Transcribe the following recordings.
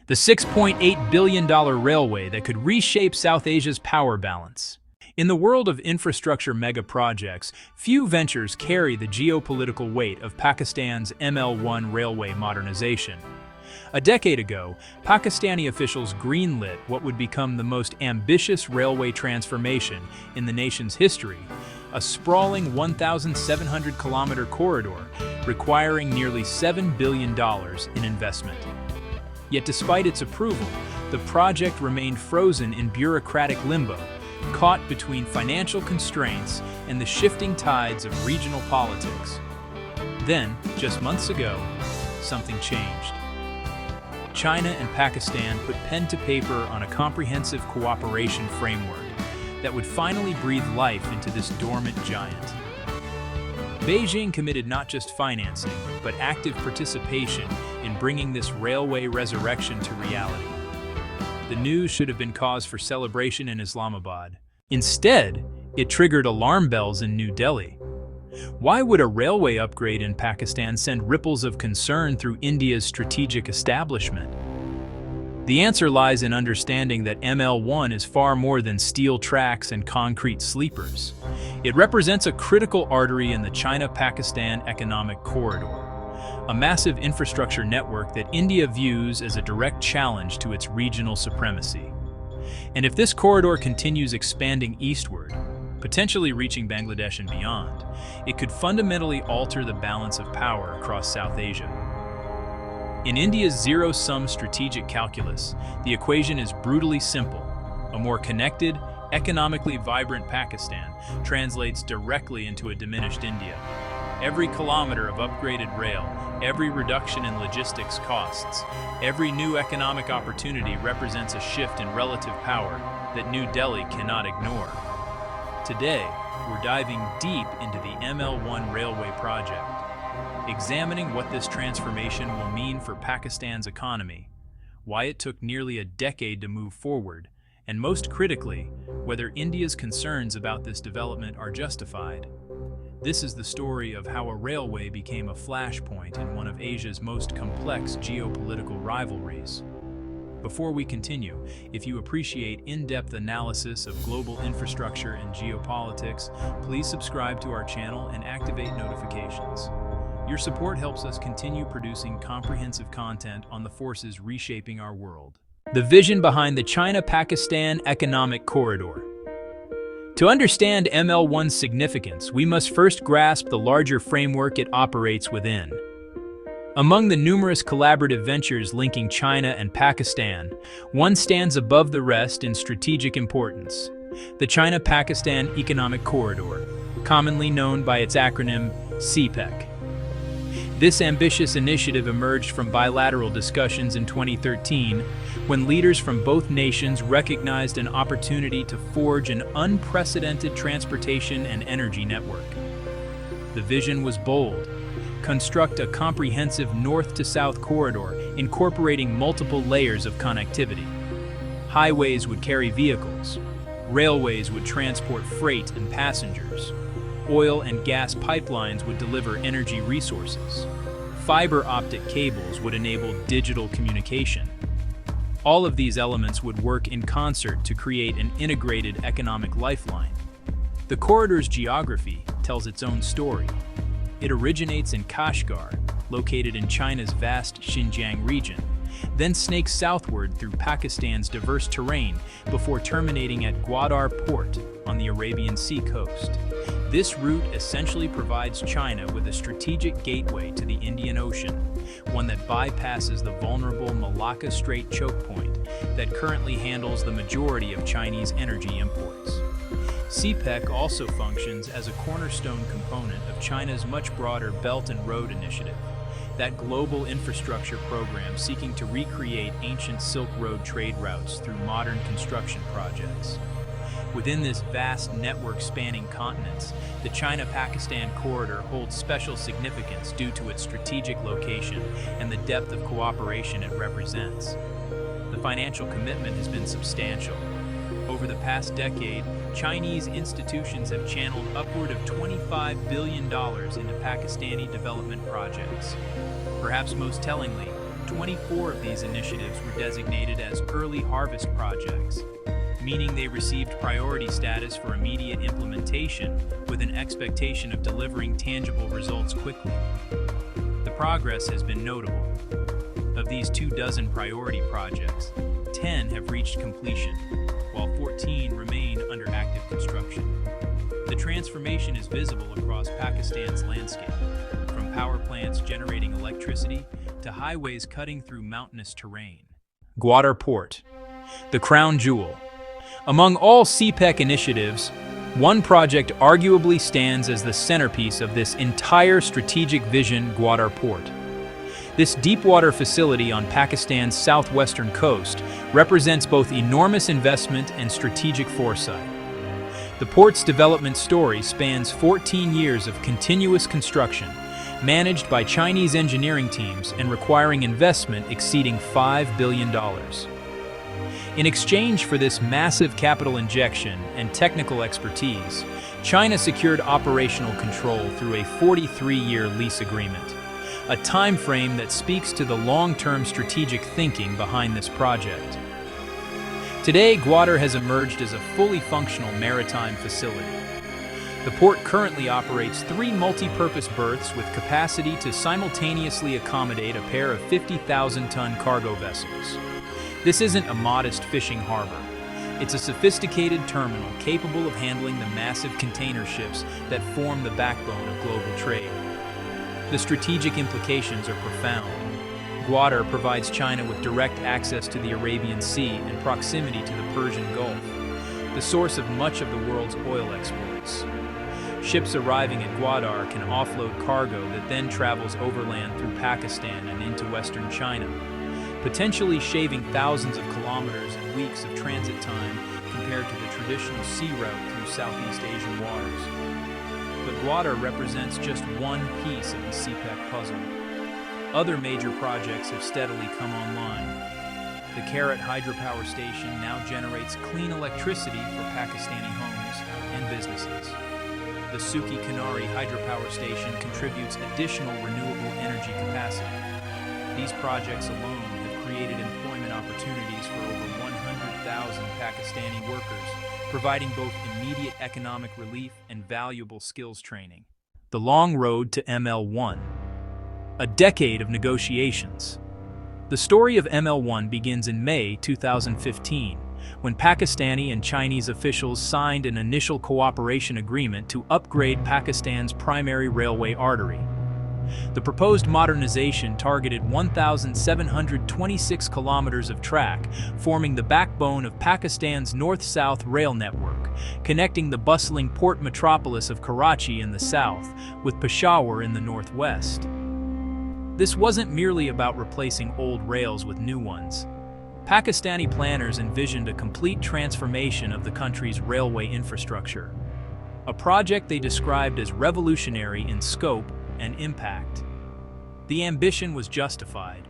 the $6.8 billion railway that could reshape South Asia's power balance. In the world of infrastructure mega-projects, few ventures carry the geopolitical weight of Pakistan's ML1 railway modernization. A decade ago, Pakistani officials greenlit what would become the most ambitious railway transformation in the nation's history, a sprawling 1,700-kilometer corridor requiring nearly $7 billion in investment. Yet despite its approval, the project remained frozen in bureaucratic limbo, caught between financial constraints and the shifting tides of regional politics. Then, just months ago, something changed. China and Pakistan put pen to paper on a comprehensive cooperation framework that would finally breathe life into this dormant giant. Beijing committed not just financing, but active participation in bringing this railway resurrection to reality. The news should have been cause for celebration in Islamabad. Instead, it triggered alarm bells in New Delhi. Why would a railway upgrade in Pakistan send ripples of concern through India's strategic establishment? The answer lies in understanding that ML1 is far more than steel tracks and concrete sleepers. It represents a critical artery in the China-Pakistan economic corridor, a massive infrastructure network that India views as a direct challenge to its regional supremacy. And if this corridor continues expanding eastward, potentially reaching Bangladesh and beyond, it could fundamentally alter the balance of power across South Asia. In India's zero-sum strategic calculus, the equation is brutally simple. A more connected, economically vibrant Pakistan translates directly into a diminished India. Every kilometer of upgraded rail, every reduction in logistics costs, every new economic opportunity represents a shift in relative power that New Delhi cannot ignore. Today, we're diving deep into the ML1 railway project, examining what this transformation will mean for Pakistan's economy, why it took nearly a decade to move forward, and most critically, whether India's concerns about this development are justified. This is the story of how a railway became a flashpoint in one of Asia's most complex geopolitical rivalries. Before we continue, if you appreciate in-depth analysis of global infrastructure and geopolitics, please subscribe to our channel and activate notifications. Your support helps us continue producing comprehensive content on the forces reshaping our world. The vision behind the China-Pakistan Economic Corridor. To understand ML1's significance, we must first grasp the larger framework it operates within. Among the numerous collaborative ventures linking China and Pakistan, one stands above the rest in strategic importance: the China-Pakistan Economic Corridor, commonly known by its acronym CPEC. This ambitious initiative emerged from bilateral discussions in 2013, when leaders from both nations recognized an opportunity to forge an unprecedented transportation and energy network. The vision was bold: construct a comprehensive north-to-south corridor incorporating multiple layers of connectivity. Highways would carry vehicles, railways would transport freight and passengers, oil and gas pipelines would deliver energy resources, fiber optic cables would enable digital communication. All of these elements would work in concert to create an integrated economic lifeline. The corridor's geography tells its own story. It originates in Kashgar, located in China's vast Xinjiang region, then snakes southward through Pakistan's diverse terrain before terminating at Gwadar Port on the Arabian Sea coast. This route essentially provides China with a strategic gateway to the Indian Ocean, one that bypasses the vulnerable Malacca Strait choke point that currently handles the majority of Chinese energy imports. CPEC also functions as a cornerstone component of China's much broader Belt and Road Initiative, that global infrastructure program seeking to recreate ancient Silk Road trade routes through modern construction projects. Within this vast network spanning continents, the China-Pakistan corridor holds special significance due to its strategic location and the depth of cooperation it represents. The financial commitment has been substantial. Over the past decade, Chinese institutions have channeled upward of $25 billion into Pakistani development projects. Perhaps most tellingly, 24 of these initiatives were designated as early harvest projects, meaning they received priority status for immediate implementation with an expectation of delivering tangible results quickly. The progress has been notable. Of these 24 priority projects, 10 have reached completion, while 14 remain under active construction. The transformation is visible across Pakistan's landscape, from power plants generating electricity to highways cutting through mountainous terrain. Gwadar Port, the crown jewel. Among all CPEC initiatives, one project arguably stands as the centerpiece of this entire strategic vision: Gwadar Port. This deepwater facility on Pakistan's southwestern coast represents both enormous investment and strategic foresight. The port's development story spans 14 years of continuous construction, managed by Chinese engineering teams and requiring investment exceeding $5 billion. In exchange for this massive capital injection and technical expertise, China secured operational control through a 43-year lease agreement, a time frame that speaks to the long-term strategic thinking behind this project. Today, Gwadar has emerged as a fully functional maritime facility. The port currently operates 3 multi-purpose berths with capacity to simultaneously accommodate a pair of 50,000-ton cargo vessels. This isn't a modest fishing harbor. It's a sophisticated terminal capable of handling the massive container ships that form the backbone of global trade. The strategic implications are profound. Gwadar provides China with direct access to the Arabian Sea and proximity to the Persian Gulf, the source of much of the world's oil exports. Ships arriving at Gwadar can offload cargo that then travels overland through Pakistan and into western China, potentially shaving thousands of kilometers and weeks of transit time compared to the traditional sea route through Southeast Asian waters. But Gwadar represents just one piece of the CPEC puzzle. Other major projects have steadily come online. The Karat hydropower station now generates clean electricity for Pakistani homes and businesses. The Suki Kanari hydropower station contributes additional renewable energy capacity. These projects alone have created employment opportunities for over 100,000 Pakistani workers, providing both immediate economic relief and valuable skills training. The long road to ML1. A decade of negotiations. The story of ML1 begins in May 2015, when Pakistani and Chinese officials signed an initial cooperation agreement to upgrade Pakistan's primary railway artery. The proposed modernization targeted 1,726 kilometers of track, forming the backbone of Pakistan's north-south rail network, connecting the bustling port metropolis of Karachi in the south with Peshawar in the northwest. This wasn't merely about replacing old rails with new ones. Pakistani planners envisioned a complete transformation of the country's railway infrastructure, a project they described as revolutionary in scope and impact. The ambition was justified.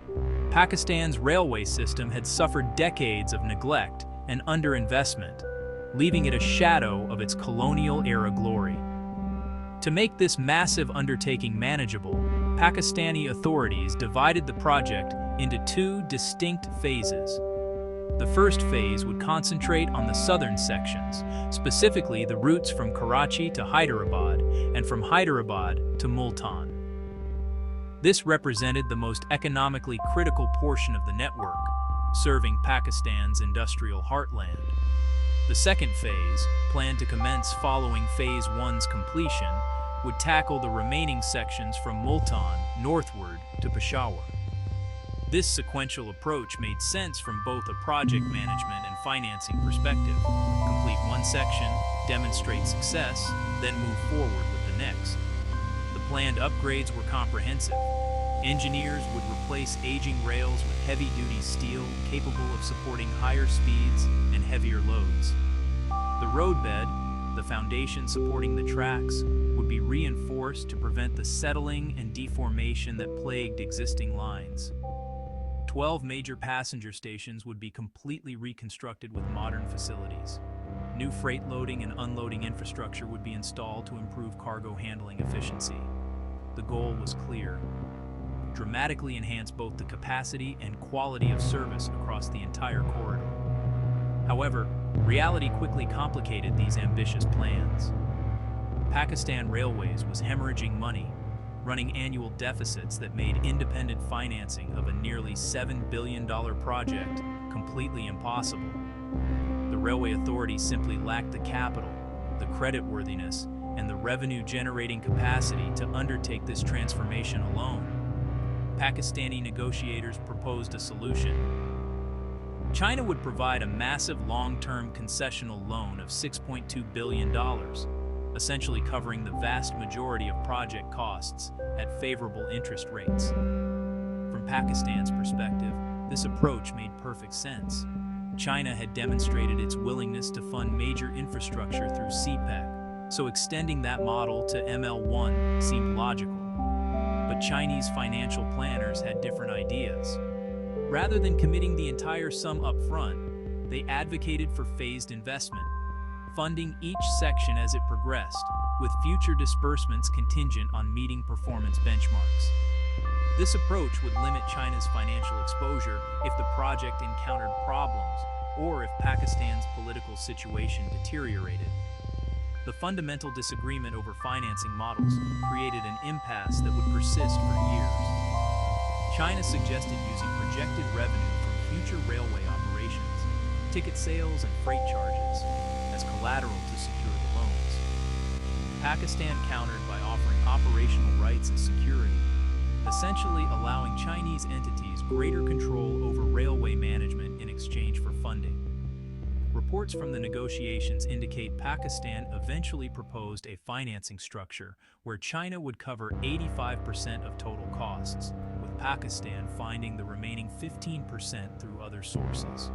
Pakistan's railway system had suffered decades of neglect and underinvestment, leaving it a shadow of its colonial-era glory. To make this massive undertaking manageable, Pakistani authorities divided the project into 2 distinct phases. The first phase would concentrate on the southern sections, specifically the routes from Karachi to Hyderabad and from Hyderabad to Multan. This represented the most economically critical portion of the network, serving Pakistan's industrial heartland. The second phase, planned to commence following Phase 1's completion, would tackle the remaining sections from Multan northward to Peshawar. This sequential approach made sense from both a project management and financing perspective. Complete one section, demonstrate success, then move forward with the next. The planned upgrades were comprehensive. Engineers would replace aging rails with heavy-duty steel capable of supporting higher speeds and heavier loads. The roadbed, the foundation supporting the tracks, would be reinforced to prevent the settling and deformation that plagued existing lines. 12 major passenger stations would be completely reconstructed with modern facilities. New freight loading and unloading infrastructure would be installed to improve cargo handling efficiency. The goal was clear: dramatically enhance both the capacity and quality of service across the entire corridor. However, reality quickly complicated these ambitious plans. Pakistan Railways was hemorrhaging money, running annual deficits that made independent financing of a nearly $7 billion project completely impossible. The railway authority simply lacked the capital, the creditworthiness, and the revenue-generating capacity to undertake this transformation alone. Pakistani negotiators proposed a solution. China would provide a massive long-term concessional loan of $6.2 billion, essentially covering the vast majority of project costs at favorable interest rates. From Pakistan's perspective, this approach made perfect sense. China had demonstrated its willingness to fund major infrastructure through CPEC, so extending that model to ML1 seemed logical. But Chinese financial planners had different ideas. Rather than committing the entire sum up front, they advocated for phased investment, funding each section as it progressed, with future disbursements contingent on meeting performance benchmarks. This approach would limit China's financial exposure if the project encountered problems or if Pakistan's political situation deteriorated. The fundamental disagreement over financing models created an impasse that would persist for years. China suggested using projected revenue from future railway operations, ticket sales and freight charges, as collateral to secure the loans. Pakistan countered by offering operational rights as security, essentially allowing Chinese entities greater control over railway management in exchange for funding. Reports from the negotiations indicate Pakistan eventually proposed a financing structure where China would cover 85% of total costs, with Pakistan finding the remaining 15% through other sources.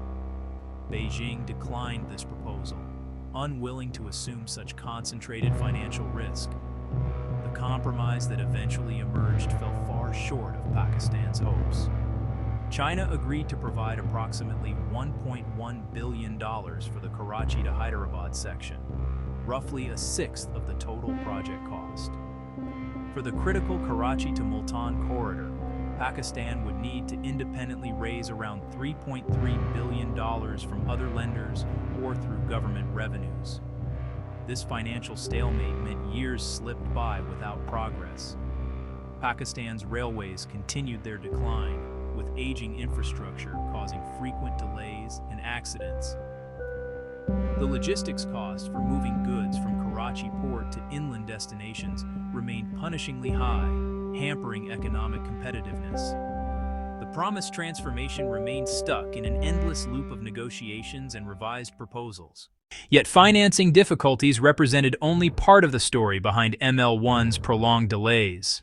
Beijing declined this proposal, unwilling to assume such concentrated financial risk. The compromise that eventually emerged fell far short of Pakistan's hopes. China agreed to provide approximately $1.1 billion for the Karachi to Hyderabad section, roughly a sixth of the total project cost. For the critical Karachi to Multan corridor, Pakistan would need to independently raise around $3.3 billion from other lenders or through government revenues. This financial stalemate meant years slipped by without progress. Pakistan's railways continued their decline, with aging infrastructure causing frequent delays and accidents. The logistics costs for moving goods from Karachi port to inland destinations remained punishingly high, hampering economic competitiveness. The promised transformation remained stuck in an endless loop of negotiations and revised proposals. Yet financing difficulties represented only part of the story behind ML1's prolonged delays.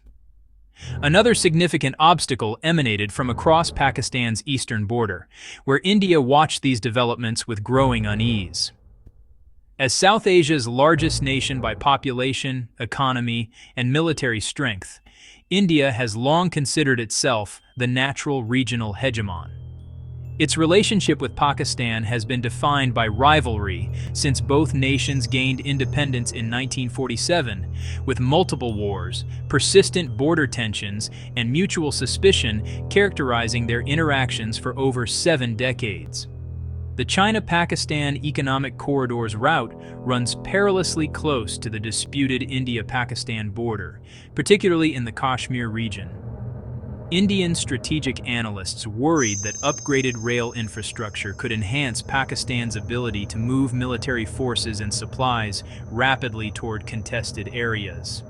Another significant obstacle emanated from across Pakistan's eastern border, where India watched these developments with growing unease. As South Asia's largest nation by population, economy, and military strength, India has long considered itself the natural regional hegemon. Its relationship with Pakistan has been defined by rivalry since both nations gained independence in 1947, with multiple wars, persistent border tensions, and mutual suspicion characterizing their interactions for over 7 decades. The China-Pakistan Economic Corridor's route runs perilously close to the disputed India-Pakistan border, particularly in the Kashmir region. Indian strategic analysts worried that upgraded rail infrastructure could enhance Pakistan's ability to move military forces and supplies rapidly toward contested areas.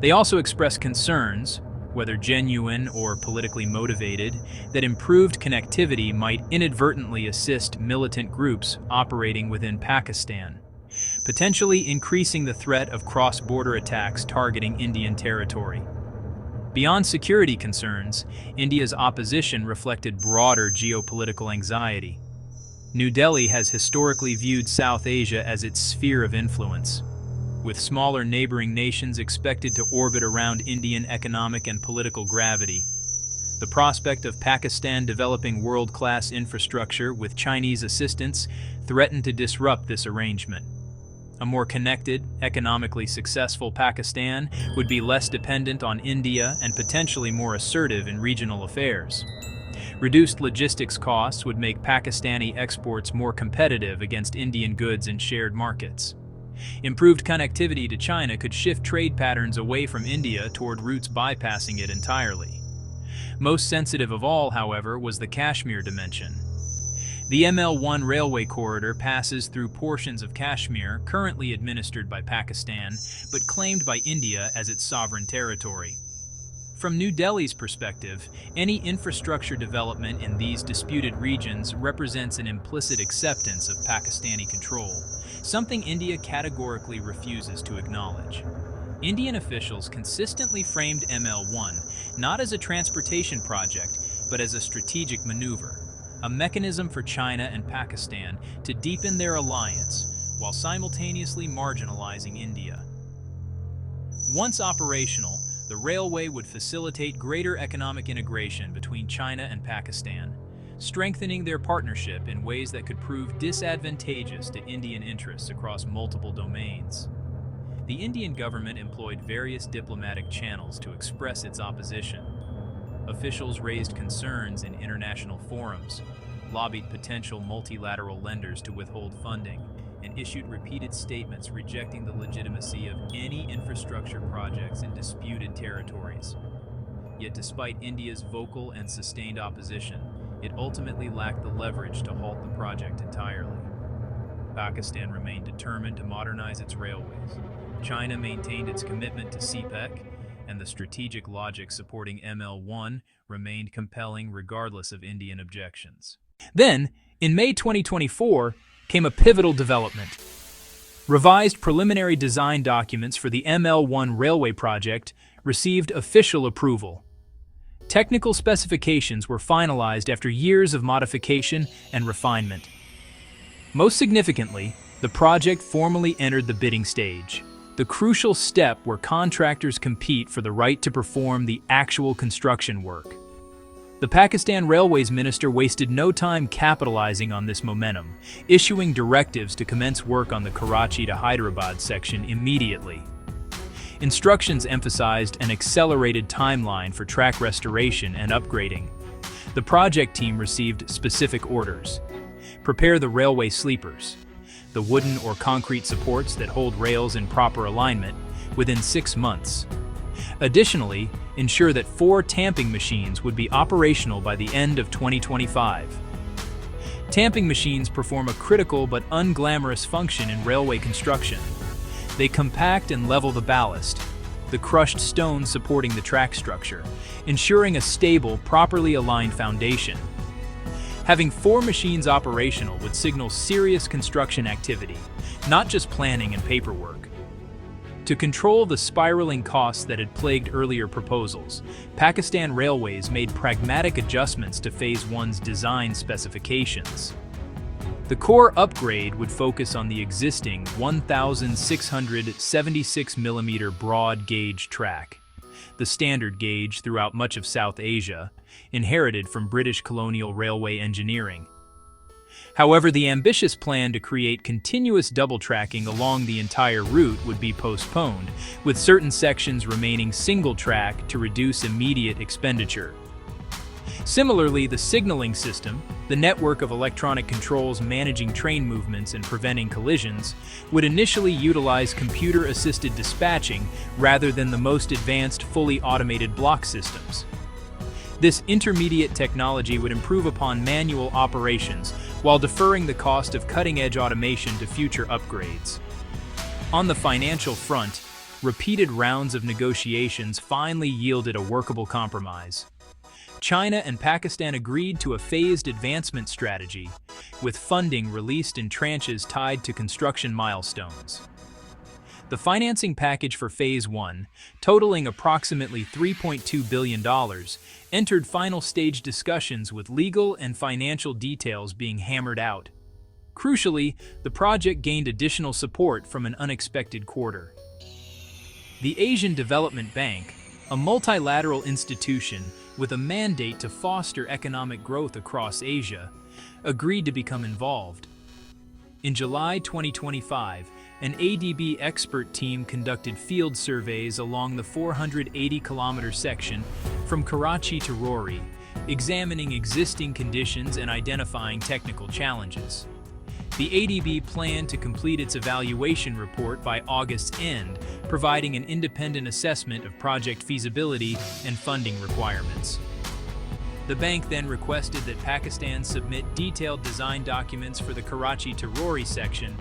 They also expressed concerns, whether genuine or politically motivated, that improved connectivity might inadvertently assist militant groups operating within Pakistan, potentially increasing the threat of cross-border attacks targeting Indian territory. Beyond security concerns, India's opposition reflected broader geopolitical anxiety. New Delhi has historically viewed South Asia as its sphere of influence, with smaller neighboring nations expected to orbit around Indian economic and political gravity. The prospect of Pakistan developing world-class infrastructure with Chinese assistance threatened to disrupt this arrangement. A more connected, economically successful Pakistan would be less dependent on India and potentially more assertive in regional affairs. Reduced logistics costs would make Pakistani exports more competitive against Indian goods in shared markets. Improved connectivity to China could shift trade patterns away from India toward routes bypassing it entirely. Most sensitive of all, however, was the Kashmir dimension. The ML1 railway corridor passes through portions of Kashmir currently administered by Pakistan, but claimed by India as its sovereign territory. From New Delhi's perspective, any infrastructure development in these disputed regions represents an implicit acceptance of Pakistani control, something India categorically refuses to acknowledge. Indian officials consistently framed ML1 not as a transportation project, but as a strategic maneuver, a mechanism for China and Pakistan to deepen their alliance while simultaneously marginalizing India. Once operational, the railway would facilitate greater economic integration between China and Pakistan, strengthening their partnership in ways that could prove disadvantageous to Indian interests across multiple domains. The Indian government employed various diplomatic channels to express its opposition. Officials raised concerns in international forums, lobbied potential multilateral lenders to withhold funding, and issued repeated statements rejecting the legitimacy of any infrastructure projects in disputed territories. Yet despite India's vocal and sustained opposition, it ultimately lacked the leverage to halt the project entirely. Pakistan remained determined to modernize its railways. China maintained its commitment to CPEC, and the strategic logic supporting ML1 remained compelling regardless of Indian objections. Then, in May 2024, came a pivotal development. Revised preliminary design documents for the ML1 railway project received official approval. Technical specifications were finalized after years of modification and refinement. Most significantly, the project formally entered the bidding stage, the crucial step where contractors compete for the right to perform the actual construction work. The Pakistan Railways Minister wasted no time capitalizing on this momentum, issuing directives to commence work on the Karachi to Hyderabad section immediately. Instructions emphasized an accelerated timeline for track restoration and upgrading. The project team received specific orders. Prepare the railway sleepers, the wooden or concrete supports that hold rails in proper alignment, within 6 months. Additionally, ensure that 4 tamping machines would be operational by the end of 2025. Tamping machines perform a critical but unglamorous function in railway construction. They compact and level the ballast, the crushed stone supporting the track structure, ensuring a stable, properly aligned foundation. Having 4 machines operational would signal serious construction activity, not just planning and paperwork. To control the spiraling costs that had plagued earlier proposals, Pakistan Railways made pragmatic adjustments to Phase 1's design specifications. The core upgrade would focus on the existing 1,676mm broad gauge track, the standard gauge throughout much of South Asia, inherited from British colonial railway engineering. However, the ambitious plan to create continuous double tracking along the entire route would be postponed, with certain sections remaining single track to reduce immediate expenditure. Similarly, the signaling system, the network of electronic controls managing train movements and preventing collisions, would initially utilize computer-assisted dispatching rather than the most advanced fully automated block systems. This intermediate technology would improve upon manual operations while deferring the cost of cutting-edge automation to future upgrades. On the financial front, repeated rounds of negotiations finally yielded a workable compromise. China and Pakistan agreed to a phased advancement strategy, with funding released in tranches tied to construction milestones. The financing package for Phase 1, totaling approximately $3.2 billion, entered final stage discussions with legal and financial details being hammered out. Crucially, the project gained additional support from an unexpected quarter. The Asian Development Bank, a multilateral institution with a mandate to foster economic growth across Asia, agreed to become involved. In July 2025, An ADB expert team conducted field surveys along the 480-kilometer section from Karachi to Rory, examining existing conditions and identifying technical challenges. The ADB planned to complete its evaluation report by August's end, providing an independent assessment of project feasibility and funding requirements. The bank then requested that Pakistan submit detailed design documents for the Karachi to Rory section,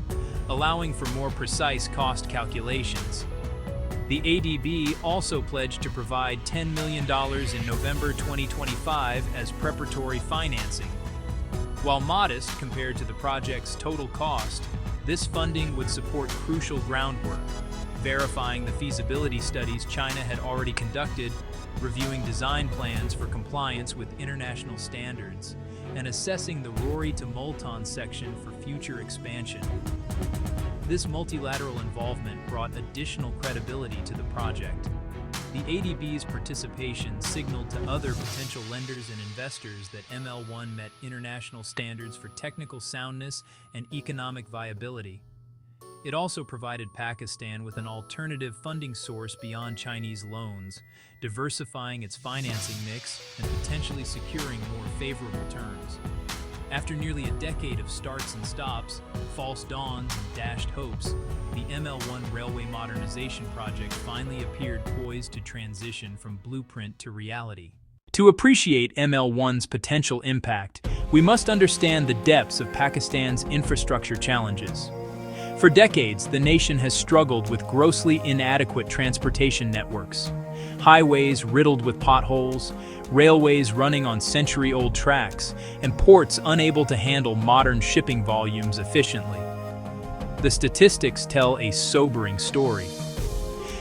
allowing for more precise cost calculations. The ADB also pledged to provide $10 million in November 2025 as preparatory financing. While modest compared to the project's total cost, this funding would support crucial groundwork, verifying the feasibility studies China had already conducted, reviewing design plans for compliance with international standards, and assessing the Rory to Multan section for future expansion. This multilateral involvement brought additional credibility to the project. The ADB's participation signaled to other potential lenders and investors that ML1 met international standards for technical soundness and economic viability. It also provided Pakistan with an alternative funding source beyond Chinese loans, diversifying its financing mix and potentially securing more favorable terms. After nearly a decade of starts and stops, false dawns, and dashed hopes, the ML1 railway modernization project finally appeared poised to transition from blueprint to reality. To appreciate ML1's potential impact, we must understand the depths of Pakistan's infrastructure challenges. For decades, the nation has struggled with grossly inadequate transportation networks. Highways riddled with potholes, railways running on century-old tracks, and ports unable to handle modern shipping volumes efficiently. The statistics tell a sobering story.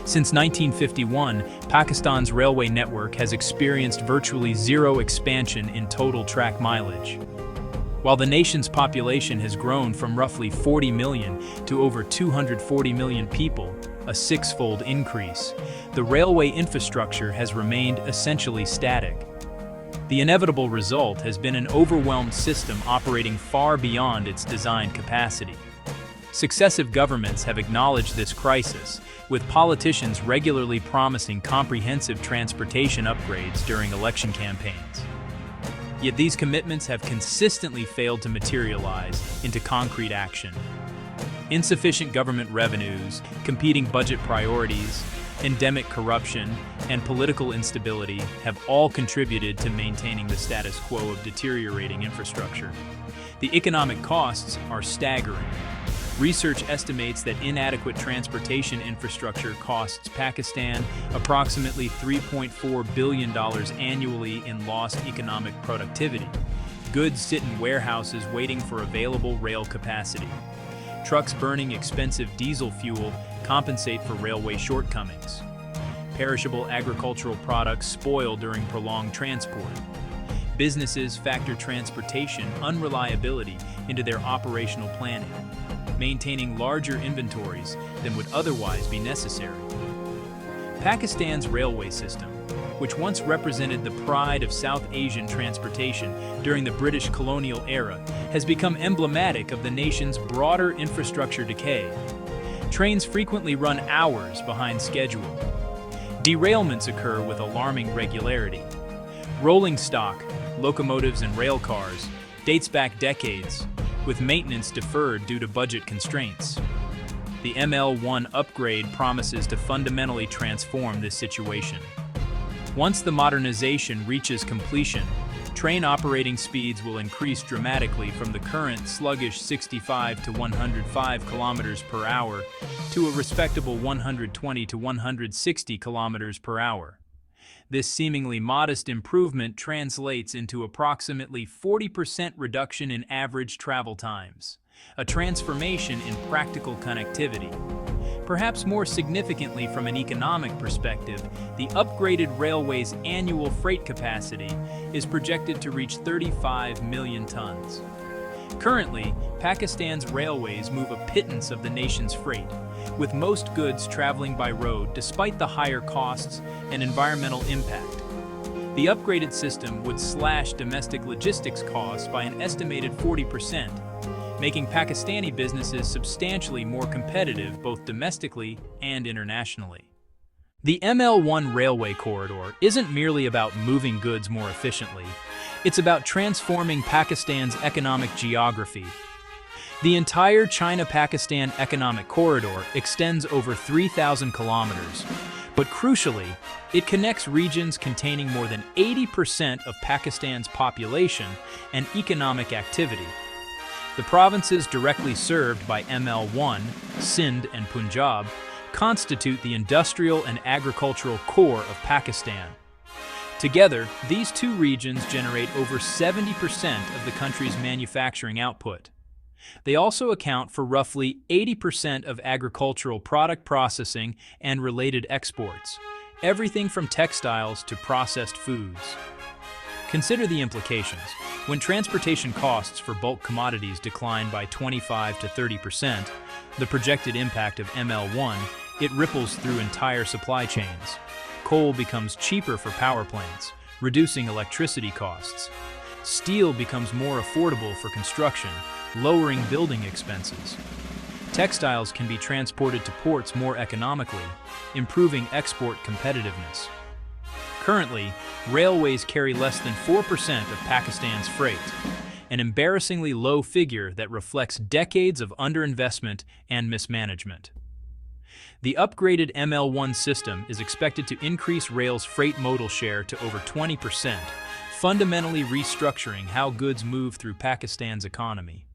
Since 1951, Pakistan's railway network has experienced virtually zero expansion in total track mileage. While the nation's population has grown from roughly 40 million to over 240 million people, a six-fold increase, the railway infrastructure has remained essentially static. The inevitable result has been an overwhelmed system operating far beyond its design capacity. Successive governments have acknowledged this crisis, with politicians regularly promising comprehensive transportation upgrades during election campaigns. Yet these commitments have consistently failed to materialize into concrete action. Insufficient government revenues, competing budget priorities, endemic corruption, and political instability have all contributed to maintaining the status quo of deteriorating infrastructure. The economic costs are staggering. Research estimates that inadequate transportation infrastructure costs Pakistan approximately $3.4 billion annually in lost economic productivity. Goods sit in warehouses waiting for available rail capacity. Trucks burning expensive diesel fuel compensate for railway shortcomings. Perishable agricultural products spoil during prolonged transport. Businesses factor transportation unreliability into their operational planning, maintaining larger inventories than would otherwise be necessary. Pakistan's railway system, which once represented the pride of South Asian transportation during the British colonial era, has become emblematic of the nation's broader infrastructure decay. Trains frequently run hours behind schedule. Derailments occur with alarming regularity. Rolling stock, locomotives and rail cars, dates back decades, with maintenance deferred due to budget constraints. The ML1 upgrade promises to fundamentally transform this situation. Once the modernization reaches completion, train operating speeds will increase dramatically from the current sluggish 65 to 105 kilometers per hour to a respectable 120 to 160 kilometers per hour. This seemingly modest improvement translates into approximately 40% reduction in average travel times, a transformation in practical connectivity. Perhaps more significantly from an economic perspective, the upgraded railway's annual freight capacity is projected to reach 35 million tons. Currently, Pakistan's railways move a pittance of the nation's freight, with most goods traveling by road despite the higher costs and environmental impact. The upgraded system would slash domestic logistics costs by an estimated 40%, making Pakistani businesses substantially more competitive both domestically and internationally. The ML1 railway corridor isn't merely about moving goods more efficiently, it's about transforming Pakistan's economic geography. The entire China-Pakistan economic corridor extends over 3,000 kilometers, but crucially, it connects regions containing more than 80% of Pakistan's population and economic activity. The provinces directly served by ML1, Sindh and Punjab, constitute the industrial and agricultural core of Pakistan. Together, these two regions generate over 70% of the country's manufacturing output. They also account for roughly 80% of agricultural product processing and related exports, everything from textiles to processed foods. Consider the implications. When transportation costs for bulk commodities decline by 25 to 30%, the projected impact of ML1, it ripples through entire supply chains. Coal becomes cheaper for power plants, reducing electricity costs. Steel becomes more affordable for construction, lowering building expenses. Textiles can be transported to ports more economically, improving export competitiveness. Currently, railways carry less than 4% of Pakistan's freight, an embarrassingly low figure that reflects decades of underinvestment and mismanagement. The upgraded ML1 system is expected to increase rail's freight modal share to over 20%, fundamentally restructuring how goods move through Pakistan's economy.